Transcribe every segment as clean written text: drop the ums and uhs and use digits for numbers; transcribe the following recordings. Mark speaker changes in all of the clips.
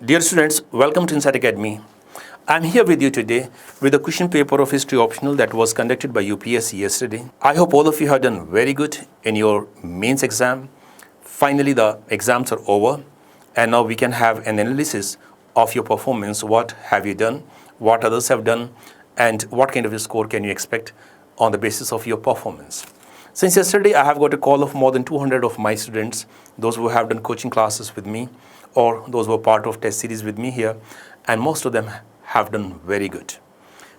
Speaker 1: Dear students, welcome to Insight Academy. I'm here with you today with a question paper of history optional that was conducted by UPSC yesterday. I hope all of you have done very good in your mains exam. Finally, the exams are over and now we can have an analysis of your performance. What have you done? What others have done? And what kind of a score can you expect on the basis of your performance? Since yesterday, I have got a call of more than 200 of my students, those who have done coaching classes with me, or those who are part of test series with me here, and most of them have done very good.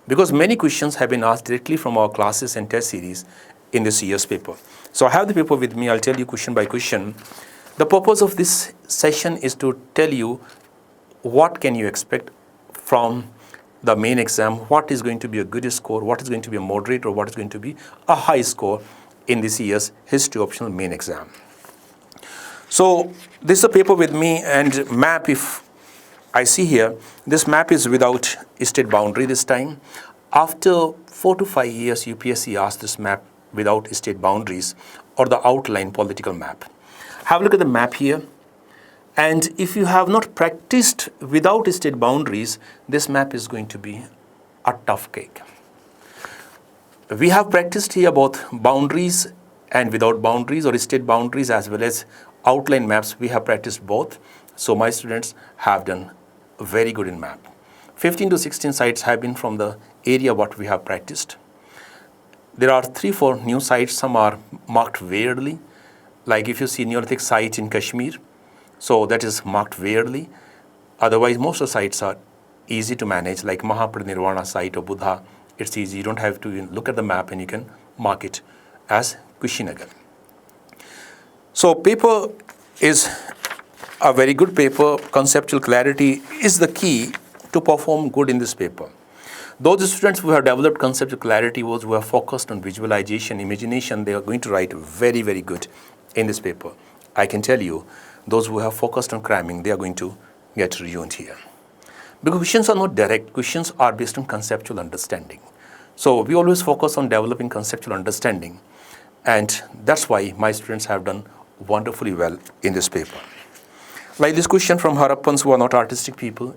Speaker 1: Because many questions have been asked directly from our classes and test series in this year's paper. So I have the paper with me, I'll tell you question by question. The purpose of this session is to tell you what can you expect from the main exam, what is going to be a good score, what is going to be a moderate, or what is going to be a high score in this year's history optional main exam. So this is a paper with me, and map, if I see here, this map is without state boundary this time. After 4 to 5 years, UPSC asked this map without state boundaries, or the outline political map. Have a look at the map here. And if you have not practiced without state boundaries, this map is going to be a tough cake. We have practiced here both boundaries and without boundaries, or state boundaries as well as outline maps. We have practiced both. So my students have done very good in map. 15 to 16 sites have been from the area what we have practiced. There are 3-4 new sites. Some are marked weirdly. Like if you see Neolithic site in Kashmir, so that is marked weirdly. Otherwise, most of the sites are easy to manage, like Mahaparinirvana site or Buddha. It's easy. You don't have to even look at the map and you can mark it as Kushinagar. So paper is a very good paper. Conceptual clarity is the key to perform good in this paper. Those students who have developed conceptual clarity, those who have focused on visualization, imagination, they are going to write very, very good in this paper. I can tell you, those who have focused on cramming, they are going to get ruined here. Because questions are not direct, questions are based on conceptual understanding. So we always focus on developing conceptual understanding, and that's why my students have done wonderfully well in this paper. Like this question from Harappans who are not artistic people,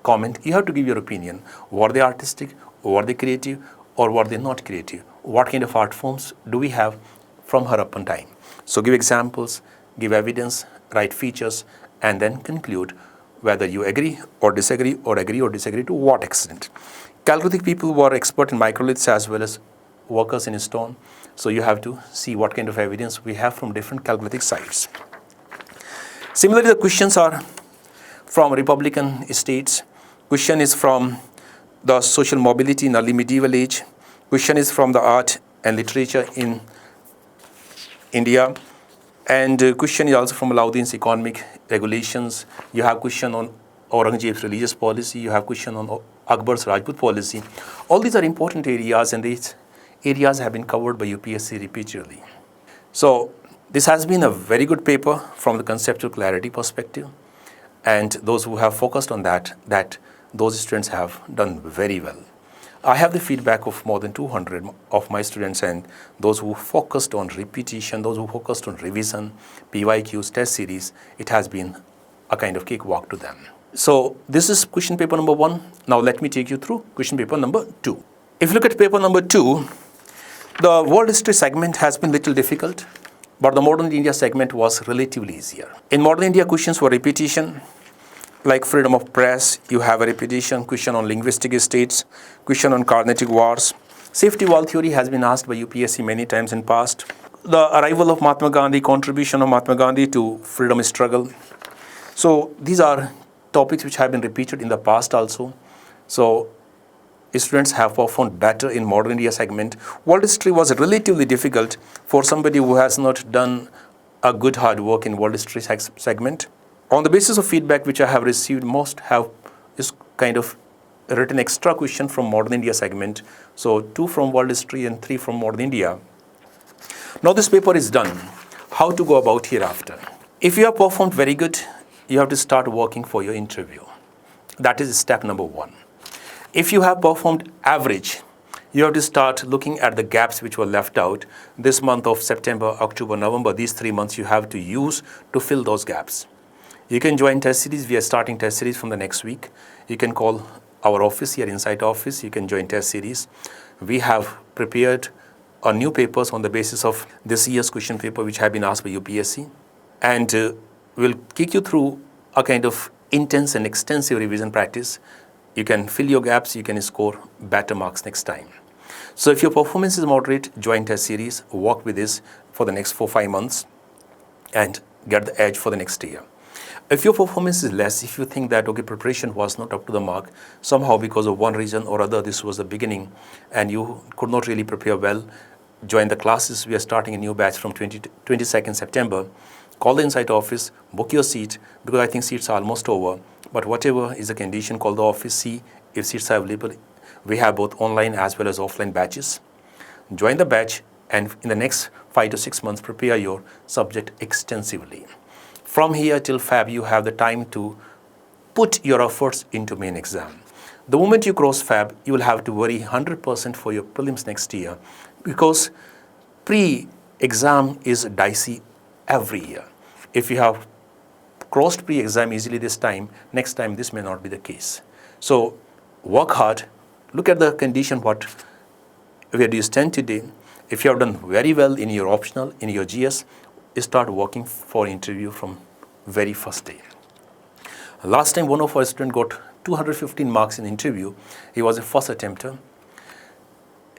Speaker 1: comment, you have to give your opinion. Were they artistic, were they creative, or were they not creative? What kind of art forms do we have from Harappan time? So give examples, give evidence, write features, and then conclude whether you agree or disagree, or agree or disagree to what extent. Chalcolithic people were expert in microliths as well as workers in stone. So you have to see what kind of evidence we have from different Chalcolithic sites. Similarly, the questions are from Republican states. Question is from the social mobility in early medieval age. Question is from the art and literature in India. And question is also from Alauddin's economic regulations. You have question on Aurangzeb's religious policy. You have question on Akbar's Rajput policy. All these are important areas, and these areas have been covered by UPSC repeatedly. So this has been a very good paper from the conceptual clarity perspective. And those who have focused on that those students have done very well. I have the feedback of more than 200 of my students, and those who focused on repetition, those who focused on revision, PYQs, test series, it has been a kind of cakewalk to them. So this is question paper number 1. Now let me take you through question paper number 2. If you look at paper number 2, the world history segment has been little difficult, but the modern India segment was relatively easier. In modern India, questions were repetition. Like freedom of press, you have a repetition, question on linguistic states, question on Carnatic wars. Safety valve theory has been asked by UPSC many times in past. The arrival of Mahatma Gandhi, contribution of Mahatma Gandhi to freedom struggle. So these are topics which have been repeated in the past also. So students have performed better in modern India segment. World history was relatively difficult for somebody who has not done a good hard work in world history segment. On the basis of feedback which I have received, most have is kind of written extra question from modern India segment. So 2 from world history and 3 from modern India. Now this paper is done. How to go about hereafter? If you have performed very good, you have to start working for your interview. That is step number 1. If you have performed average, you have to start looking at the gaps which were left out. This month of September, October, November, these 3 months you have to use to fill those gaps. You can join test series. We are starting test series from the next week. You can call our office here, Insight office. You can join test series. We have prepared new papers on the basis of this year's question paper, which have been asked by UPSC. And we'll kick you through a kind of intense and extensive revision practice. You can fill your gaps. You can score better marks next time. So if your performance is moderate, join test series. Work with this for the next 4-5 months and get the edge for the next year. If your performance is less, if you think that, okay, preparation was not up to the mark, somehow because of one reason or other, this was the beginning, and you could not really prepare well, join the classes. We are starting a new batch from 22nd September. Call the Insight office, book your seat, because I think seats are almost over. But whatever is the condition, call the office, see if seats are available. We have both online as well as offline batches. Join the batch, and in the next 5 to 6 months, prepare your subject extensively. From here till Feb, you have the time to put your efforts into main exam. The moment you cross Feb, you will have to worry 100% for your prelims next year, because pre-exam is dicey every year. If you have crossed pre-exam easily this time, next time this may not be the case. So work hard, look at the condition, where do you stand today. If you have done very well in your optional, in your GS, start working for interview from very first day. Last time one of our students got 215 marks in interview. He was a first attempter.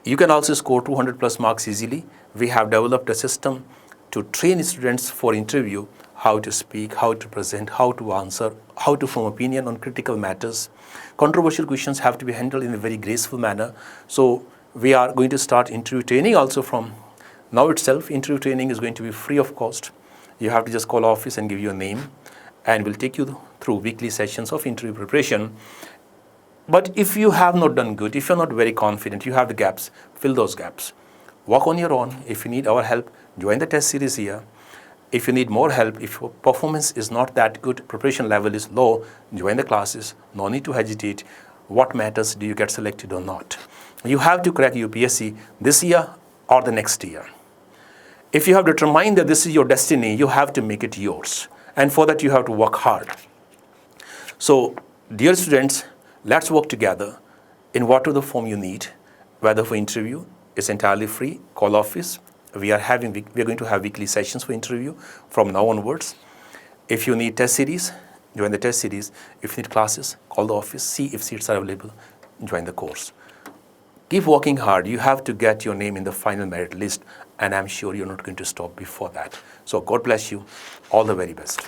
Speaker 1: You can also score 200 plus marks easily. We have developed a system to train students for interview, how to speak, how to present, how to answer, how to form opinion on critical matters. Controversial questions have to be handled in a very graceful manner. So we are going to start interview training also from now itself. Interview training is going to be free of cost. You have to just call office and give your name, and we'll take you through weekly sessions of interview preparation. But if you have not done good, if you're not very confident, you have the gaps, fill those gaps. Work on your own. If you need our help, join the test series here. If you need more help, if your performance is not that good, preparation level is low, join the classes. No need to hesitate. What matters, do you get selected or not? You have to crack UPSC this year or the next year. If you have determined that this is your destiny, you have to make it yours. And for that, you have to work hard. So, dear students, let's work together in whatever the form you need. Whether for interview, it's entirely free. Call office. We are going to have weekly sessions for interview from now onwards. If you need test series, join the test series. If you need classes, call the office, see if seats are available, join the course. Keep working hard. You have to get your name in the final merit list, and I'm sure you're not going to stop before that. So God bless you. All the very best.